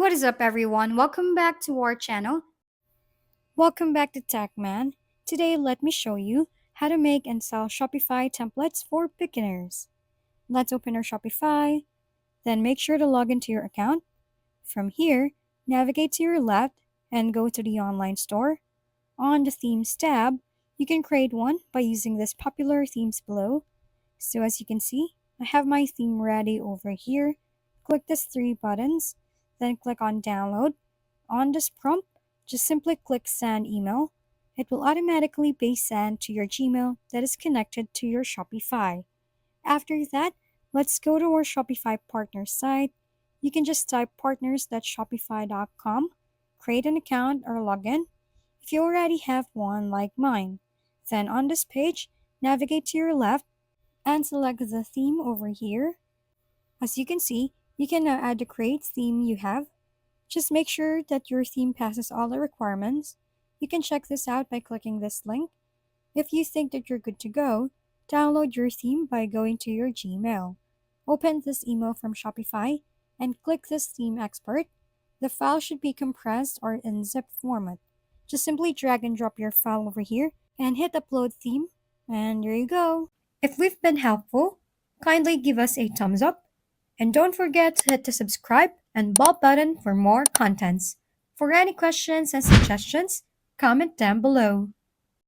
What is up, everyone? Welcome back to our channel. Welcome back to TechMan. Today, let me show you how to make and sell Shopify templates for beginners. Let's open our Shopify, then make sure to log into your account. From here, navigate to your left and go to the online store. On the Themes tab, you can create one by using this popular themes below. So as you can see, I have my theme ready over here. Click these three buttons, then click on download. On this prompt, just simply click send email. It will automatically be sent to your Gmail that is connected to your Shopify. After that, let's go to our Shopify partner site. You can just type partners.shopify.com, create an account or login if you already have one like mine. Then on this page, navigate to your left and select the theme over here. As you can see, you can now add the create theme you have. Just make sure that your theme passes all the requirements. You can check this out by clicking this link. If you think that you're good to go, download your theme by going to your Gmail. Open this email from Shopify and click this theme export. The file should be compressed or in zip format. Just simply drag and drop your file over here and hit upload theme, and there you go. If we've been helpful, kindly give us a thumbs up and don't forget to hit the subscribe and bell button for more contents. For any questions and suggestions, comment down below.